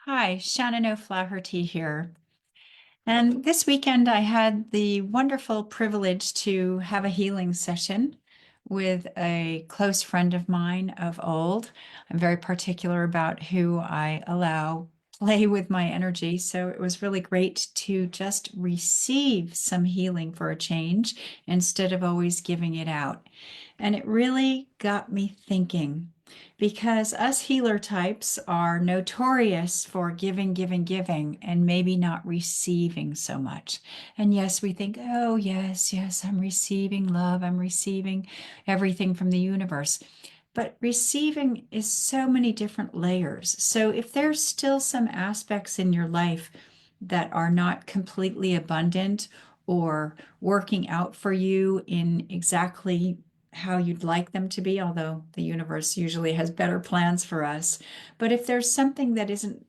Hi, Shannon O'Flaherty here. And this weekend, I had the wonderful privilege to have a healing session with a close friend of mine of old. I'm very particular about who I allow play with my energy. So it was really great to just receive some healing for a change instead of always giving it out. And it really got me thinking because us healer types are notorious for giving, giving, giving, and maybe not receiving so much. And yes, we think, oh, yes, yes, I'm receiving love, I'm receiving everything from the universe. But receiving is so many different layers. So if there's still some aspects in your life that are not completely abundant or working out for you in exactly how you'd like them to be, although the universe usually has better plans for us. But if there's something that isn't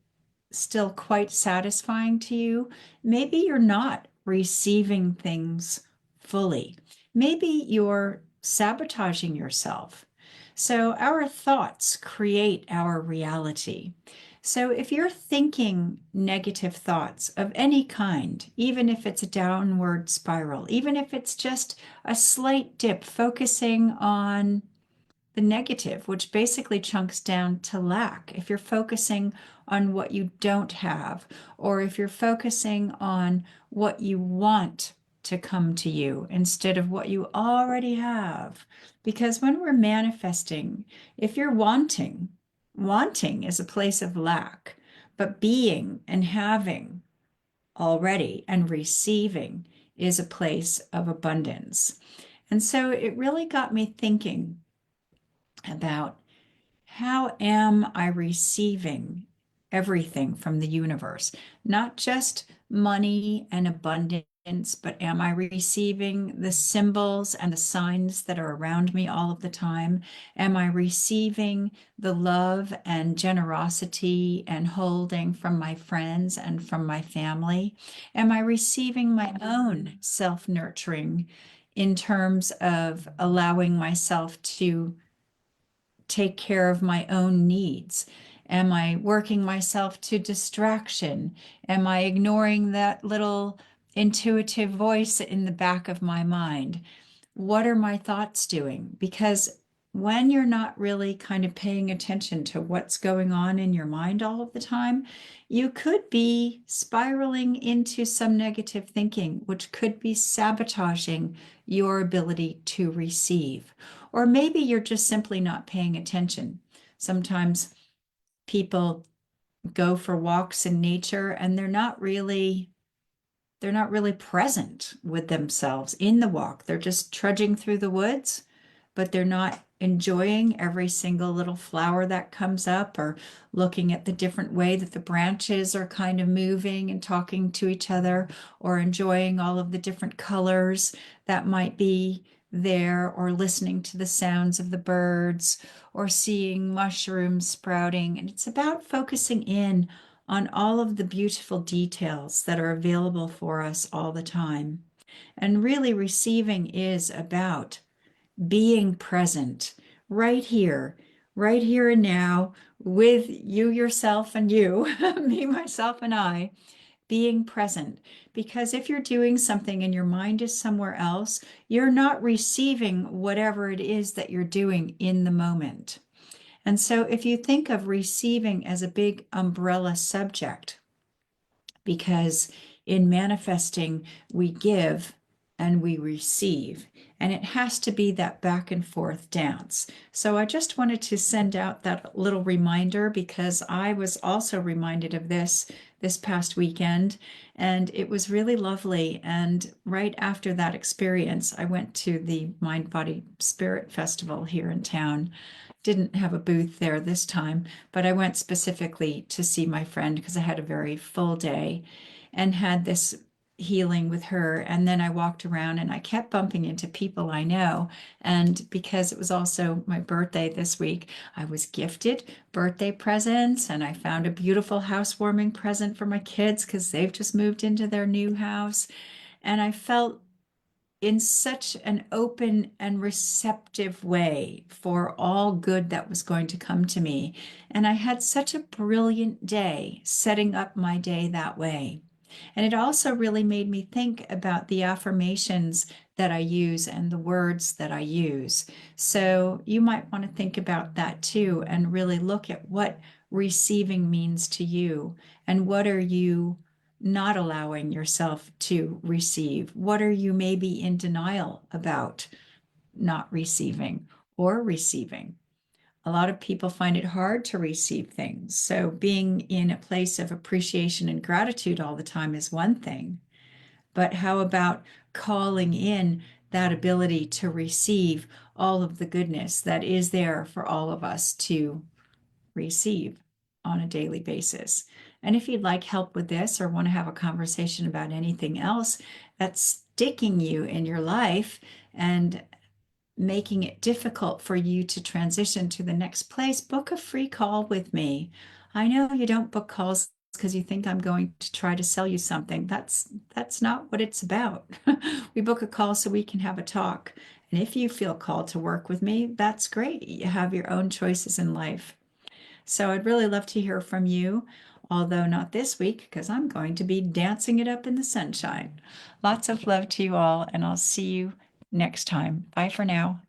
still quite satisfying to you, maybe you're not receiving things fully. Maybe you're sabotaging yourself. So our thoughts create our reality. So if you're thinking negative thoughts of any kind, even if it's a downward spiral, even if it's just a slight dip, focusing on the negative, which basically chunks down to lack. If you're focusing on what you don't have, or if you're focusing on what you want to come to you instead of what you already have. Because when we're manifesting, if you're wanting, wanting is a place of lack, but being and having already and receiving is a place of abundance. And so it really got me thinking about how am I receiving everything from the universe? Not just money and abundance, but am I receiving the symbols and the signs that are around me all of the time? Am I receiving the love and generosity and holding from my friends and from my family? Am I receiving my own self-nurturing in terms of allowing myself to take care of my own needs? Am I working myself to distraction? Am I ignoring that little intuitive voice in the back of my mind? What are my thoughts doing? Because when you're not really kind of paying attention to what's going on in your mind all of the time, you could be spiraling into some negative thinking, which could be sabotaging your ability to receive. Or maybe you're just simply not paying attention. Sometimes people go for walks in nature and they're not really present with themselves in the walk. They're just trudging through the woods, but they're not enjoying every single little flower that comes up or looking at the different way that the branches are kind of moving and talking to each other or enjoying all of the different colors that might be there or listening to the sounds of the birds or seeing mushrooms sprouting. And it's about focusing in on all of the beautiful details that are available for us all the time. And really, receiving is about being present right here and now with you, yourself, and you, me, myself, and I, being present. Because if you're doing something and your mind is somewhere else, you're not receiving whatever it is that you're doing in the moment. And so if you think of receiving as a big umbrella subject, because in manifesting, we give and we receive. And it has to be that back and forth dance. So I just wanted to send out that little reminder because I was also reminded of this past weekend, and it was really lovely. And right after that experience, I went to the Mind Body Spirit Festival here in town. Didn't have a booth there this time, but I went specifically to see my friend because I had a very full day and had this healing with her. And then I walked around and I kept bumping into people I know. And because it was also my birthday this week, I was gifted birthday presents and I found a beautiful housewarming present for my kids because they've just moved into their new house. And I felt in such an open and receptive way for all good that was going to come to me. And I had such a brilliant day setting up my day that way. And it also really made me think about the affirmations that I use and the words that I use. So you might want to think about that too and really look at what receiving means to you and what are you not allowing yourself to receive? What are you maybe in denial about not receiving or receiving? A lot of people find it hard to receive things. So being in a place of appreciation and gratitude all the time is one thing. But how about calling in that ability to receive all of the goodness that is there for all of us to receive on a daily basis? And if you'd like help with this or want to have a conversation about anything else that's sticking you in your life and making it difficult for you to transition to the next place, book a free call with me. I know you don't book calls because you think I'm going to try to sell you something. That's not what it's about. We book a call so we can have a talk. And if you feel called to work with me, that's great. You have your own choices in life. So I'd really love to hear from you, although not this week because I'm going to be dancing it up in the sunshine. Lots of love to you all, and I'll see you next time. Bye for now.